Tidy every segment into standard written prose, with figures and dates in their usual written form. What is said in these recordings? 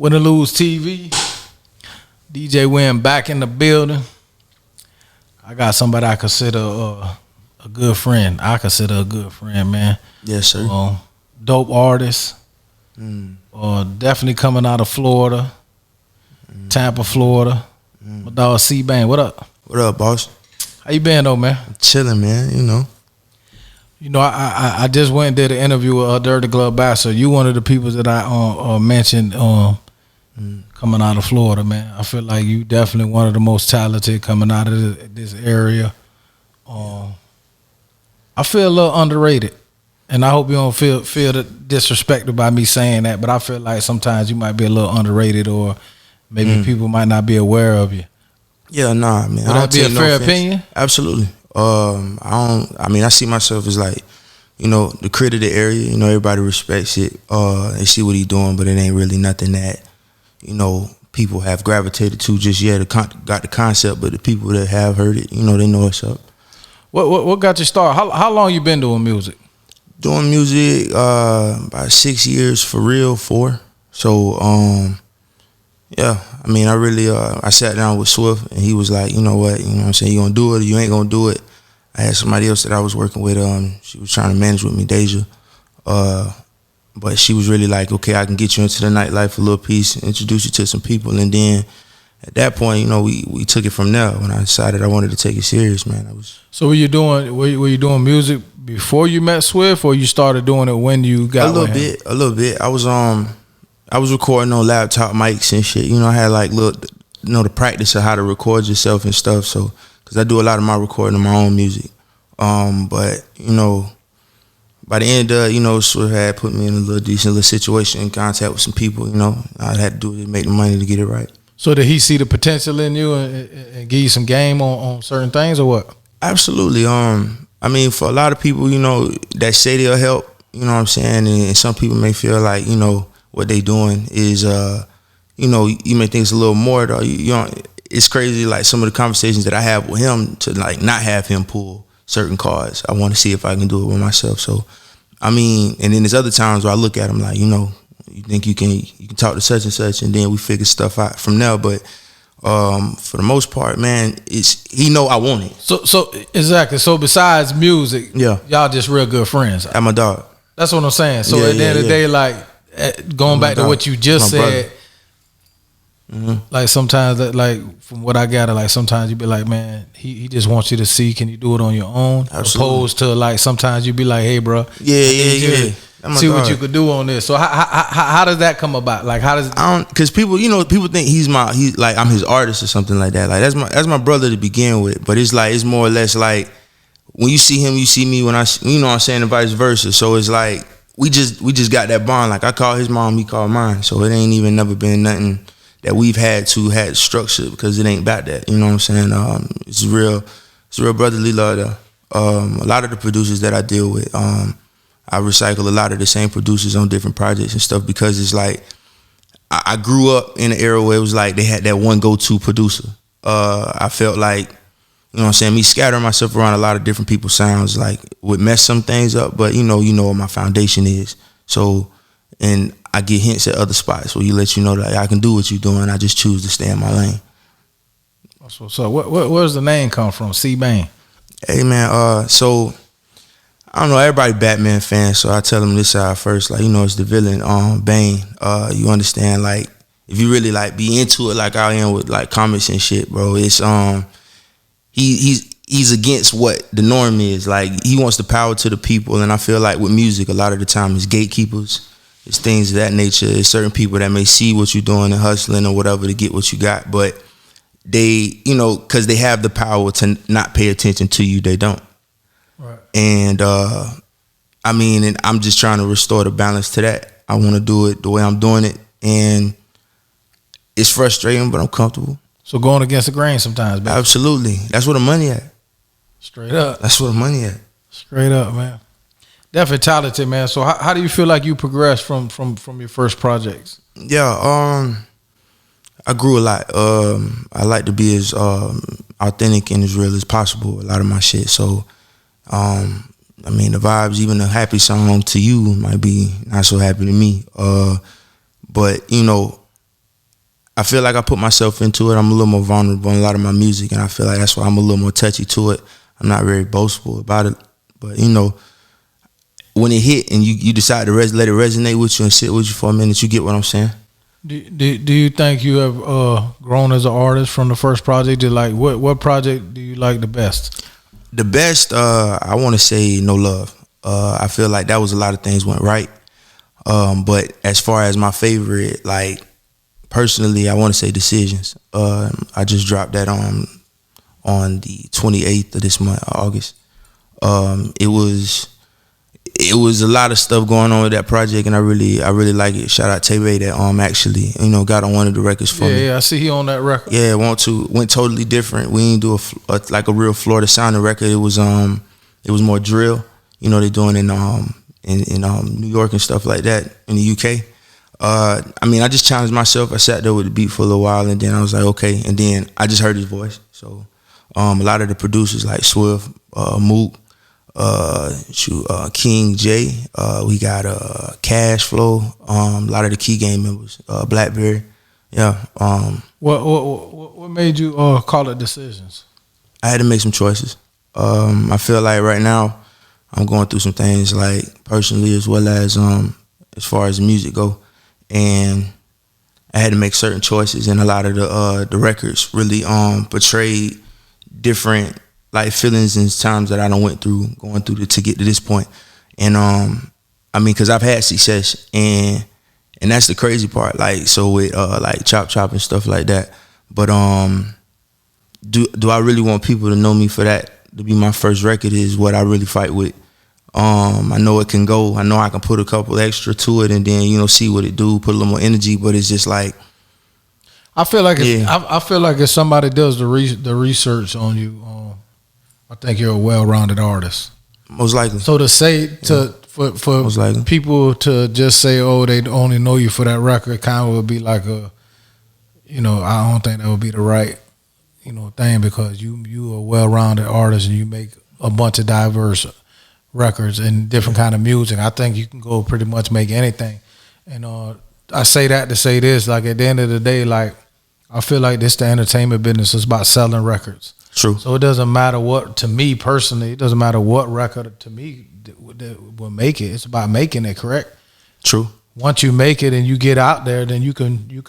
Win or Lose TV. DJ Win back in the building. I got somebody I consider a good friend. I consider a good friend, man. Yes, sir. Dope artist. Definitely coming out of Florida. Tampa, Florida. My dog SBane. What up? What up, boss? How you been though, man? Chilling, man. You know, I just went and did an interview with Dirty Glove Bastard. You one of the people that I mentioned coming out of Florida, man. I feel like you definitely one of the most talented coming out of this area. I feel a little underrated, and I hope you don't feel disrespected by me saying that. But I feel like sometimes you might be a little underrated, or maybe people might not be aware of you. Yeah, nah, man. Would that be a fair opinion? Absolutely. I see myself as like, the critic of the area. Everybody respects it. They see what he's doing, but it ain't really nothing that, people have gravitated to just yet. Got the concept, but the people that have heard it, they know what's up. What got you started? How long you been doing music? Doing music about 6 years for real, 4. So yeah, I really I sat down with Swift and he was like, you know what I'm saying, you gonna do it or you ain't gonna do it. I had somebody else that I was working with, she was trying to manage with me, Deja. But she was really like, okay, I can get you into the nightlife a little piece, introduce you to some people, and then at that point, we took it from there. When I decided I wanted to take it serious, man, So were you doing music before you met Swift, or you started doing it when you got a little bit. I was recording on laptop mics and shit. I had like the practice of how to record yourself and stuff. So, cause I do a lot of my recording of my own music. But by the end of Swift had put me in a decent little situation, in contact with some people. I had to do it to make the money to get it right. So did he see the potential in you and give you some game on certain things, or what? Absolutely. For a lot of people, that say they'll help, what I'm saying, and some people may feel like, what they doing is, you may think it's a little more though. It's crazy, like some of the conversations that I have with him to like not have him pull certain cards. I want to see if I can do it with myself. So, and then there's other times where I look at him like, you think you can talk to such and such, and then we figure stuff out from there. But for the most part, man, he know I want it. So exactly. So besides music, yeah, y'all just real good friends. I'm a dog. That's what I'm saying. So at the end of the day, like going back to what you just said, like sometimes, like from what I gather, like sometimes you be like, man, he just wants you to see, can you do it on your own? Absolutely. Opposed to like sometimes you be like, hey, bro, yeah. See what you could do on this. So how does that come about? Like how does because people think I'm his artist or something like that. Like that's my brother to begin with. But it's more or less like when you see him, you see me. When I'm saying, and vice versa. So it's like we just got that bond. Like I call his mom, he called mine. So it ain't even never been nothing that we've had structure, because it ain't about that. You know what I'm saying? It's real brotherly love there. A lot of the producers that I deal with, I recycle a lot of the same producers on different projects and stuff, because it's like I grew up in an era where it was like they had that one go-to producer. I felt like, me scattering myself around a lot of different people's sounds like would mess some things up, but you know what my foundation is. So, and I get hints at other spots where you let you know that I can do what you're doing. I just choose to stay in my lane. So where's the name come from, SBane? Hey man, so I don't know, everybody Batman fans, so I tell them this side first, like, it's the villain, Bane. You understand, like, if you really like be into it like I am with like comics and shit, bro, it's he's against what the norm is. Like, he wants the power to the people, and I feel like with music, a lot of the time it's gatekeepers, it's things of that nature. It's certain people that may see what you're doing and hustling or whatever to get what you got, but they, because they have the power to not pay attention to you, they don't. Right. And and I'm just trying to restore the balance to that. I want to do it the way I'm doing it, and it's frustrating, but I'm comfortable. So going against the grain sometimes, baby. Absolutely. That's where the money at. Straight up. That's where the money at. Straight up, man. Definitely talented, man. So how do you feel like you progressed from your first projects? Yeah, I grew a lot. I like to be as authentic and as real as possible, a lot of my shit. So, the vibes, even a happy song to you might be not so happy to me. But, I feel like I put myself into it. I'm a little more vulnerable in a lot of my music, and I feel like that's why I'm a little more touchy to it. I'm not very boastful about it, but you know, when it hit and you decide to let it resonate with you and sit with you for a minute, you get what I'm saying. Do you think you have grown as an artist from the first project? Like what project do you like the best? The best, I want to say No Love. I feel like that was a lot of things went right. But as far as my favorite, like personally, I want to say Decisions. I just dropped that on the 28th of this month, August. It was a lot of stuff going on with that project, and I really like it. Shout out Tay-Bay that actually, you know, got on one of the records for me. Yeah, I see he on that record. Yeah, went totally different. We didn't do like a real Florida sounding record. It was more drill. You know, they doing in New York and stuff like that, in the UK. I mean, I just challenged myself. I sat there with the beat for a little while, and then I was like, okay. And then I just heard his voice. So a lot of the producers like Swift, Mook, King J, we got Cash Flow, a lot of the Key Game members, Blackberry. Yeah. What made you call it Decisions? I had to make some choices. I feel like right now I'm going through some things, like personally as well as far as the music go, and I had to make certain choices, and a lot of the records really portrayed different like feelings and times that I done going through to get to this point. And I mean, cause I've had success, and that's the crazy part. Like, so with like Chop and stuff like that. But do I really want people to know me for that? To be my first record is what I really fight with. I know it can go. I know I can put a couple extra to it, and then, you know, see what it do. Put a little more energy, but it's just like, I feel like I feel like if somebody does the research on you, I think you're a well-rounded artist. Most likely. So to say for people to just say, oh, they only know you for that record, kind of would be like a, you know, I don't think that would be the right, you know, thing, because you are a well-rounded artist and you make a bunch of diverse records and different kind of music. I think you can go pretty much make anything. And I say that to say this, like at the end of the day, like I feel like this the entertainment business is about selling records. True. So it doesn't matter what, to me personally, it doesn't matter what record to me that will make it. It's about making it, correct? True. Once you make it and you get out there, then you can, you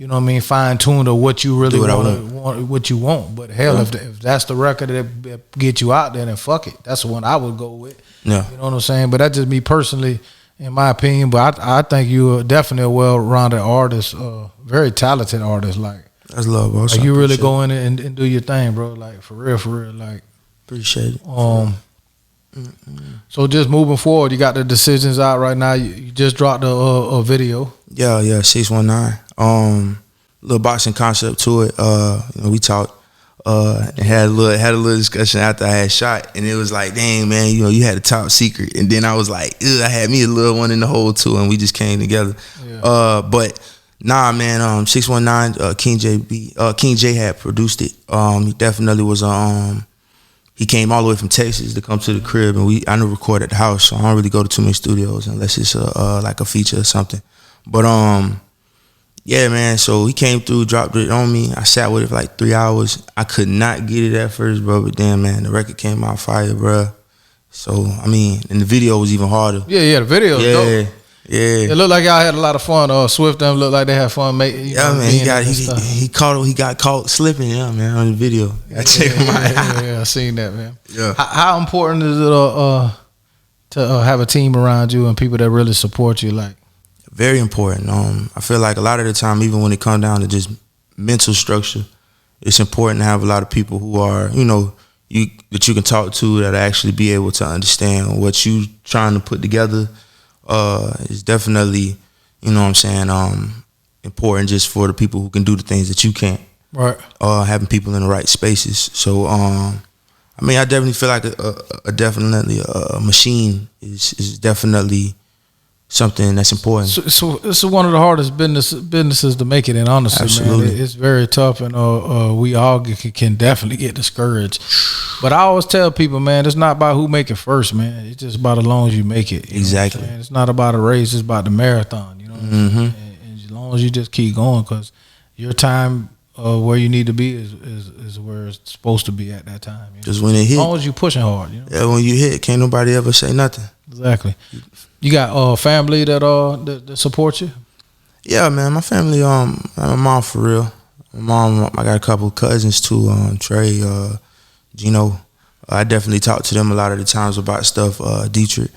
know what I mean, fine tune to what you really want, what you want. But hell, if that's the record that get you out there, then fuck it. That's the one I would go with. Yeah. You know what I'm saying? But that's just me personally, in my opinion. But I think you're definitely a well-rounded artist, very talented artist. Like, that's love, bro. Like you really go in and do your thing, bro. Like for real. Like, appreciate it. So just moving forward, you got the Decisions out right now. You just dropped a video. Yeah, 619. Little boxing concept to it. You know, we talked and had a little discussion after I had shot, and it was like, dang man, you know, you had a top secret, and then I was like, I had me a little one in the hole too, and we just came together. Yeah. But nah, man, 619, King J had produced it. He definitely was he came all the way from Texas to come to the crib, and I knew record at the house, so I don't really go to too many studios unless it's like a feature or something. But yeah, man, so he came through, dropped it on me. I sat with it for like 3 hours. I could not get it at first, bro, but damn, man, the record came out fire, bro. So, I mean, and the video was even harder. Yeah, the video was dope. Yeah, it looked like y'all had a lot of fun. Swift them looked like they had fun making. Man, he got caught slipping. Yeah, man, on the video. I checked him out. Yeah, I seen that, man. Yeah. How important is it to have a team around you and people that really support you? Like, very important. I feel like a lot of the time, even when it comes down to just mental structure, it's important to have a lot of people who are, you know, that you can talk to, that actually be able to understand what you trying to put together. Is definitely, you know what I'm saying, important just for the people who can do the things that you can't. Right. Having people in the right spaces. So, I mean, I definitely feel like a machine is definitely something that's important. So it's one of the hardest businesses to make it in, honestly. Absolutely. Man. It's very tough, and we all can definitely get discouraged. But I always tell people, man, it's not about who make it first, man. It's just about as long as you make it. Exactly. It's not about a race. It's about the marathon, you know. Mm-hmm. And as long as you just keep going, because your time where you need to be is where it's supposed to be at that time. You know? Just when it hit. As long as you pushing hard, you know. Yeah, when you hit, can't nobody ever say nothing. Exactly. You got family that support you? Yeah, man, my family, my mom for real. My mom, I got a couple of cousins too, Trey, Gino. I definitely talk to them a lot of the times about stuff. Dietrich,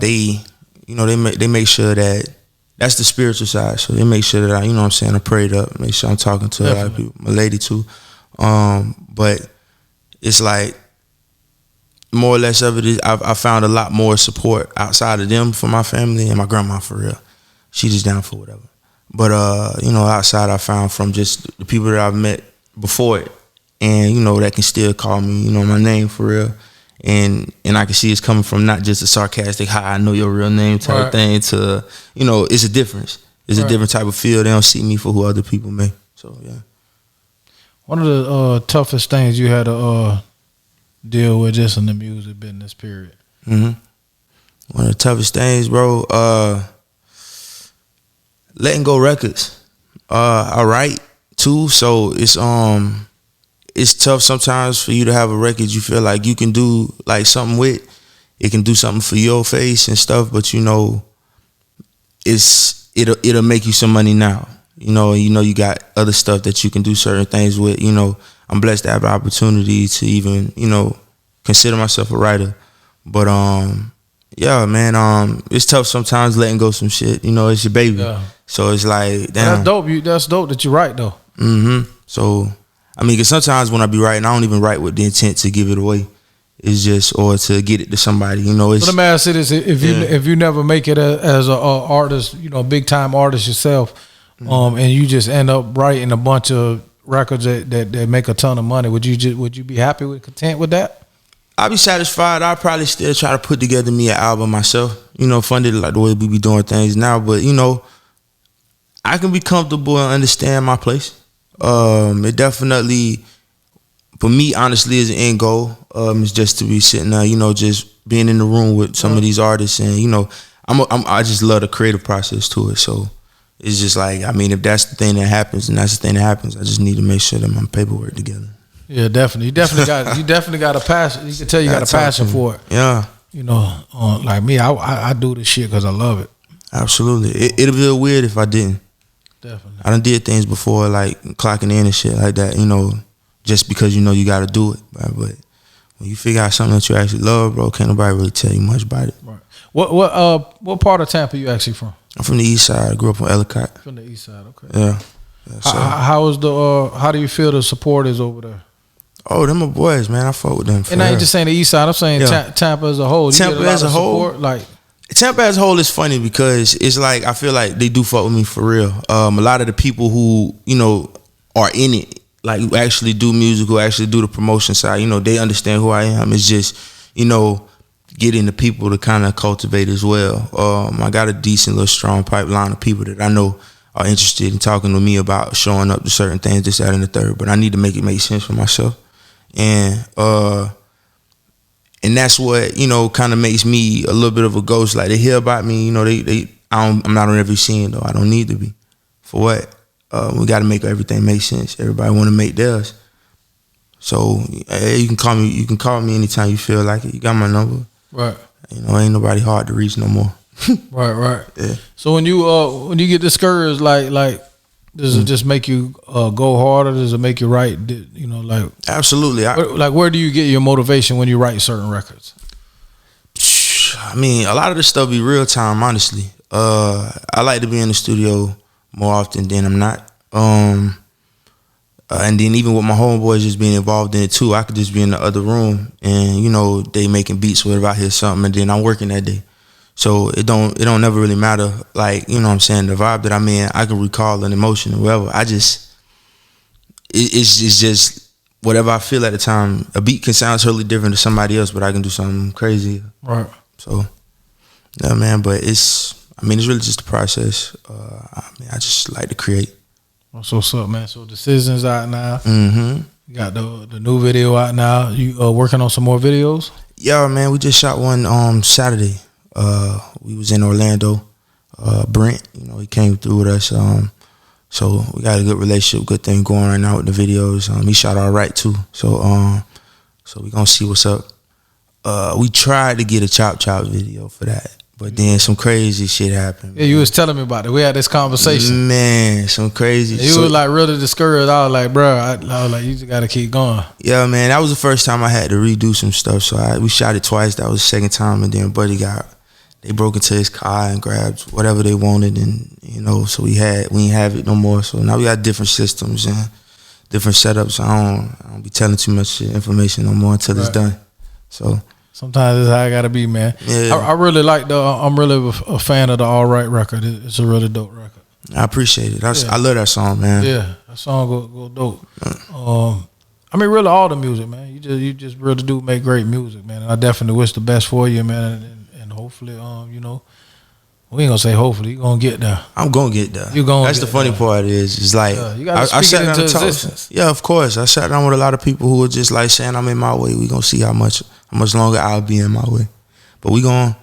they make sure that's the spiritual side. So they make sure that I prayed up, make sure I'm talking to a lot of people. My lady too, but it's like more or less of it is I found a lot more support outside of them for my family and my grandma for real. She just down for whatever. But outside I found from just the people that I've met before it, and that can still call me, my name for real, and I can see it's coming from not just a sarcastic "hi, I know your real name" type thing to it's a difference. It's a different type of feel. They don't see me for who other people may. So yeah. One of the toughest things you had to deal with just in the music business period. One of the toughest things, bro. Letting go records. I write too, so it's tough sometimes for you to have a record you feel like you can do like something with. It can do something for your face and stuff, but it'll make you some money now. You got other stuff that you can do certain things with. I'm blessed to have the opportunity to even, consider myself a writer. But yeah, man, it's tough sometimes letting go some shit. It's your baby. Yeah. So it's like, damn. That's dope that you write though. So because sometimes when I be writing, I don't even write with the intent to give it away. It's just or to get it to somebody. It's, so let me ask you this: if you never make it as a artist, big time artist yourself, and you just end up writing a bunch of records that make a ton of money, would you be happy with, content with that? I'd be satisfied. I'd probably still try to put together me an album myself. Funded like the way we be doing things now, but I can be comfortable and understand my place. It definitely, for me, honestly, is an end goal. It's just to be sitting there, just being in the room with some of these artists, and I just love the creative process to it. So it's just like, if that's the thing that happens, and that's the thing that happens, I just need to make sure that my paperwork together. Yeah, definitely. You definitely got a passion. You can tell you got a passion for it. Yeah. Like me, I do this shit because I love it. Absolutely. It'd be weird if I didn't. Definitely. I done did things before, like clocking in and shit like that, just because you got to do it. But when you figure out something that you actually love, bro, can't nobody really tell you much about it. Right. What part of Tampa you actually from? I'm from the east side. I grew up on Ellicott. From the east side, okay. Yeah. So. How do you feel the support is over there? Oh, them my boys, man. I fuck with them. And I ain't just saying the east side. I'm saying Tampa as a whole. Tampa as a whole, Tampa as a whole is funny because it's like I feel like they do fuck with me for real. A lot of the people who are in it, like who actually do music, who actually do the promotion side, they understand who I am. It's just getting the people to kind of cultivate as well. I got a decent little strong pipeline of people that I know are interested in talking to me about showing up to certain things, this, that, and the third. But I need to make it make sense for myself. And that's what kind of makes me a little bit of a ghost. Like they hear about me, I'm not on every scene though. I don't need to be. For what? We got to make everything make sense. Everybody want to make theirs. So you can call me. You can call me anytime you feel like it. You got my number. Right. Ain't nobody hard to reach no more. Right. Yeah. So when you get discouraged, like. Does it just make you go harder? Does it make you write? Absolutely. Where do you get your motivation when you write certain records? A lot of this stuff be real time, honestly. I like to be in the studio more often than I'm not. And then even with my homeboys just being involved in it too, I could just be in the other room and they making beats or whatever. I hear something and then I'm working that day. So it don't never really matter, like, the vibe that I'm in, I can recall an emotion or whatever. It's just whatever I feel at the time. A beat can sound totally different to somebody else, but I can do something crazy. Right. So, yeah, man, but it's really just a process. I just like to create. So what's up, man? So Decision's out now. Mm-hmm. You got the new video out now. You working on some more videos? Yeah, man, we just shot one Saturday. We was in Orlando. Brent, he came through with us. So we got a good relationship, good thing going right now with the videos. He shot all right too. So so we gonna see what's up. We tried to get a Chop Chop video for that, but then some crazy shit happened. Yeah, you was telling me about it. We had this conversation. Man, some crazy. You was like really discouraged. I was like, bro, I was like, you just gotta keep going. Yeah, man, that was the first time I had to redo some stuff. So we shot it twice. That was the second time, and then Buddy they broke into his car and grabbed whatever they wanted, and you know, so we ain't have it no more. So now we got different systems and different setups. I don't be telling too much information no more until it's done. So sometimes that's how I gotta be, man. Yeah. I really like I'm really a fan of the All Right record. It's a really dope record. I appreciate it. I love that song, man. Yeah, that song go dope. I mean, really all the music, man. You just really do make great music, man. And I definitely wish the best for you, man. And hopefully, you know, we ain't gonna say hopefully, you gonna get there. I'm gonna get there. You gonna. That's the funny part is, it's like you gotta speak it into existence. Yeah, of course. I sat down with a lot of people who were just like saying I'm in my way. We gonna see how much longer I'll be in my way. But y'all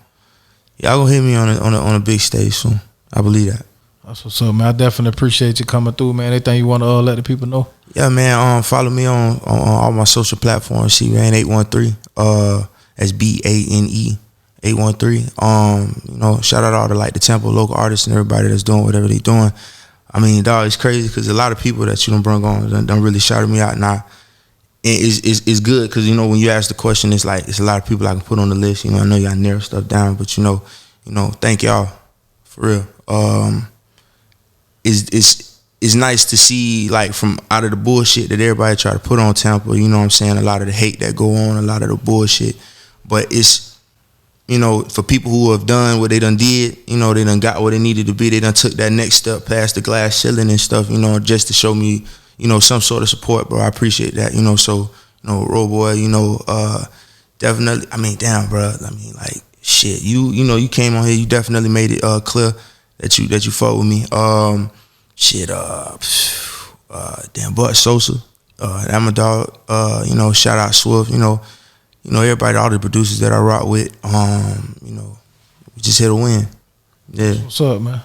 gonna hear me on a big stage soon. I believe that. That's what's up, man. I definitely appreciate you coming through, man. Anything you want to let the people know? Yeah, man. Follow me on all my social platforms. SBane 813. That's BANE 813. You know, shout out all to like the Tampa local artists and everybody that's doing whatever they doing. I mean, dog, it's crazy because a lot of people that you done brought on done really shouted me out. Now, it's good because, you know, when you ask the question, it's like it's a lot of people I can put on the list. You know, I know y'all narrow stuff down, but you know, thank y'all for real. It's nice to see, like, from out of the bullshit that everybody try to put on Tampa, you know what I'm saying, a lot of the hate that go on, a lot of the bullshit. But it's, you know, for people who have done what they done did, you know, they done got where they needed to be, they done took that next step past the glass ceiling and stuff, you know, just to show me, you know, some sort of support, bro. I appreciate that, you know. So, you know, Road Boy, you know, definitely, I mean, damn, bro, I mean, like, shit, you know, you came on here, you definitely made it clear that you fought with me. Damn, Bud Sosa, that my dog. You know, shout out Swift. You know, everybody, all the producers that I rock with. You know, we just here to win. Yeah. What's up, man?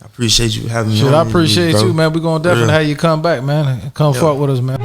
I appreciate you having me. Shit, I appreciate you, man. We gonna definitely have you come back, man. Come fuck with us, man.